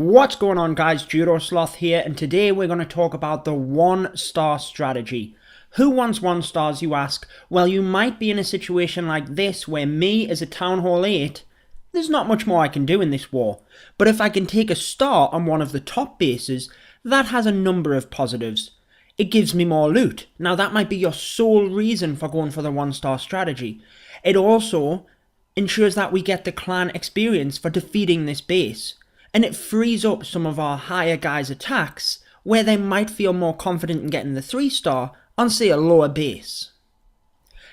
What's going on, guys? Judo Sloth here, and today we're going to talk about the 1-star strategy. Who wants 1 stars, you ask? Well, you might be in a situation like this where me as a Town Hall 8, there's not much more I can do in this war. But if I can take a star on one of the top bases, that has a number of positives. It gives me more loot. Now that might be your sole reason for going for the 1-star strategy. It also ensures that we get the clan experience for defeating this base. And it frees up some of our higher guys' attacks, where they might feel more confident in getting the 3-star on, say, a lower base.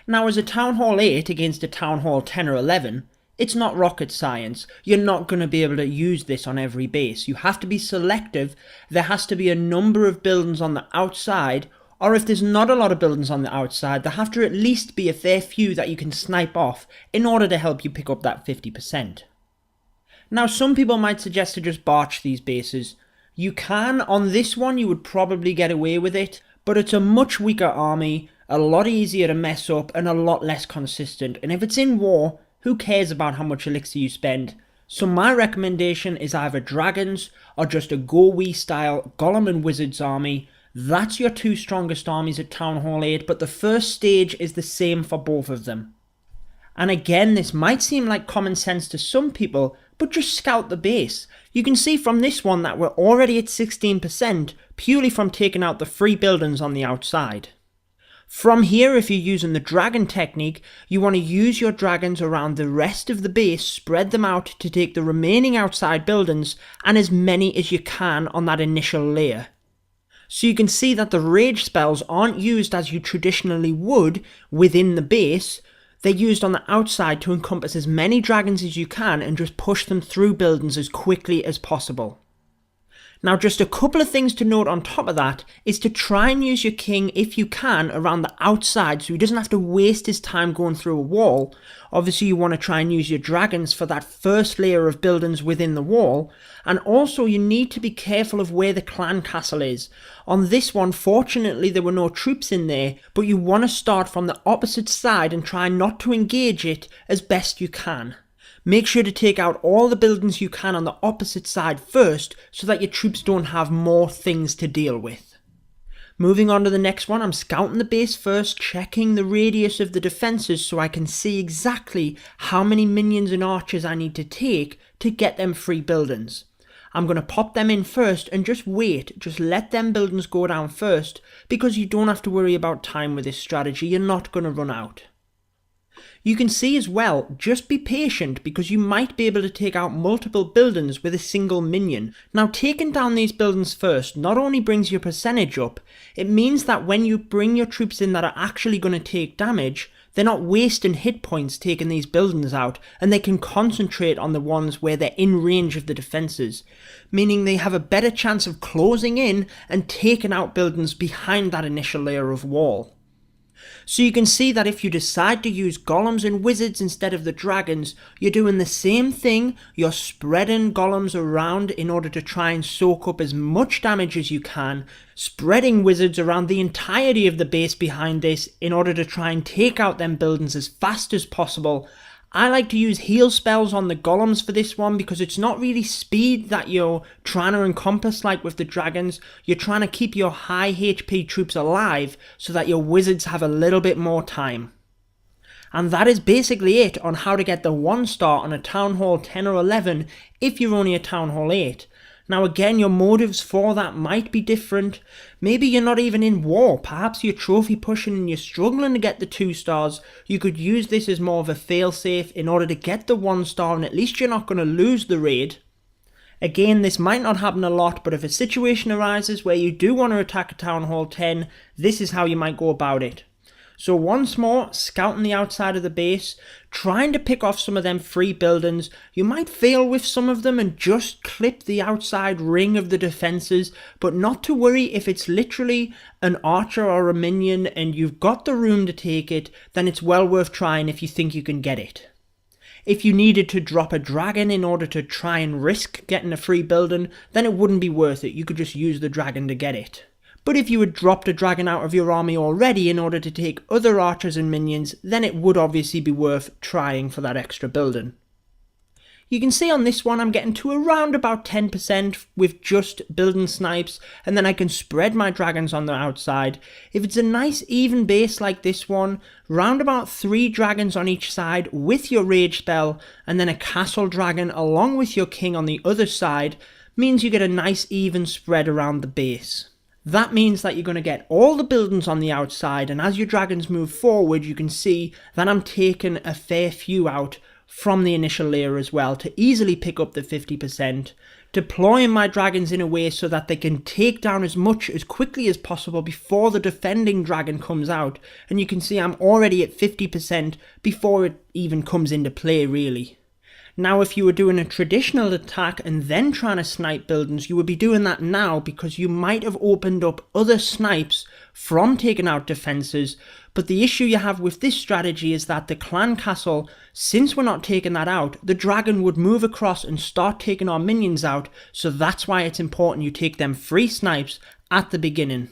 Now, as a Town Hall 8 against a Town Hall 10 or 11, it's not rocket science. You're not going to be able to use this on every base. You have to be selective. There has to be a number of buildings on the outside, or if there's not a lot of buildings on the outside, there have to at least be a fair few that you can snipe off in order to help you pick up that 50%. Now, some people might suggest to just barch these bases. You can. On this one, you would probably get away with it, but it's a much weaker army, a lot easier to mess up, and a lot less consistent. And if it's in war, who cares about how much elixir you spend? So my recommendation is either dragons or just a go-wee style golem and wizards army. That's your 2 strongest armies at Town Hall 8, but the first stage is the same for both of them. And again, this might seem like common sense to some people, but just scout the base. You can see from this one that we're already at 16% purely from taking out the free buildings on the outside. From here, if you're using the dragon technique, you want to use your dragons around the rest of the base, spread them out to take the remaining outside buildings and as many as you can on that initial layer. So you can see that the rage spells aren't used as you traditionally would within the base. They're used on the outside to encompass as many dragons as you can and just push them through buildings as quickly as possible. Now, just a couple of things to note on top of that is to try and use your king, if you can, around the outside so he doesn't have to waste his time going through a wall. Obviously, you want to try and use your dragons for that first layer of buildings within the wall. And also, you need to be careful of where the clan castle is. On this one, fortunately, there were no troops in there, but you want to start from the opposite side and try not to engage it as best you can. Make sure to take out all the buildings you can on the opposite side first so that your troops don't have more things to deal with. Moving on to the next one, I'm scouting the base first, checking the radius of the defences so I can see exactly how many minions and archers I need to take to get them free buildings. I'm going to pop them in first and just wait, just let them buildings go down first because you don't have to worry about time with this strategy, you're not going to run out. You can see as well, just be patient because you might be able to take out multiple buildings with a single minion. Now, taking down these buildings first not only brings your percentage up, it means that when you bring your troops in that are actually going to take damage, they're not wasting hit points taking these buildings out, and they can concentrate on the ones where they're in range of the defences, meaning they have a better chance of closing in and taking out buildings behind that initial layer of wall. So you can see that if you decide to use golems and wizards instead of the dragons, you're doing the same thing. You're spreading golems around in order to try and soak up as much damage as you can, spreading wizards around the entirety of the base behind this in order to try and take out them buildings as fast as possible. I like to use heal spells on the golems for this one because it's not really speed that you're trying to encompass like with the dragons. You're trying to keep your high HP troops alive so that your wizards have a little bit more time. And that is basically it on how to get the 1-star on a Town Hall 10 or 11 if you're only a Town Hall 8. Now again, your motives for that might be different. Maybe you're not even in war. Perhaps you're trophy pushing and you're struggling to get the 2 stars. You could use this as more of a failsafe in order to get the 1-star, and at least you're not going to lose the raid. Again, this might not happen a lot, but if a situation arises where you do want to attack a Town Hall 10, this is how you might go about it. So once more, scouting the outside of the base, trying to pick off some of them free buildings. You might fail with some of them and just clip the outside ring of the defences, but not to worry. If it's literally an archer or a minion and you've got the room to take it, then it's well worth trying if you think you can get it. If you needed to drop a dragon in order to try and risk getting a free building, then it wouldn't be worth it. You could just use the dragon to get it. But if you had dropped a dragon out of your army already in order to take other archers and minions, then it would obviously be worth trying for that extra building. You can see on this one I'm getting to around about 10% with just building snipes, and then I can spread my dragons on the outside. If it's a nice even base like this one, round about 3 dragons on each side with your rage spell, and then a castle dragon along with your king on the other side, means you get a nice even spread around the base. That means that you're going to get all the buildings on the outside, and as your dragons move forward you can see that I'm taking a fair few out from the initial layer as well to easily pick up the 50%, deploying my dragons in a way so that they can take down as much as quickly as possible before the defending dragon comes out, and you can see I'm already at 50% before it even comes into play really. Now if you were doing a traditional attack and then trying to snipe buildings, you would be doing that now because you might have opened up other snipes from taking out defences, but the issue you have with this strategy is that the clan castle, since we're not taking that out, the dragon would move across and start taking our minions out, so that's why it's important you take them free snipes at the beginning.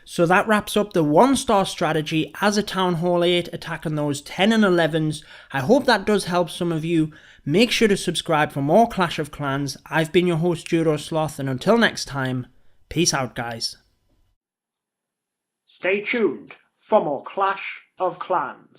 So that wraps up the 1-star strategy as a Town Hall 8 attacking those 10 and 11s. I hope that does help some of you. Make sure to subscribe for more Clash of Clans. I've been your host Eurosloth, and until next time, peace out guys. Stay tuned for more Clash of Clans.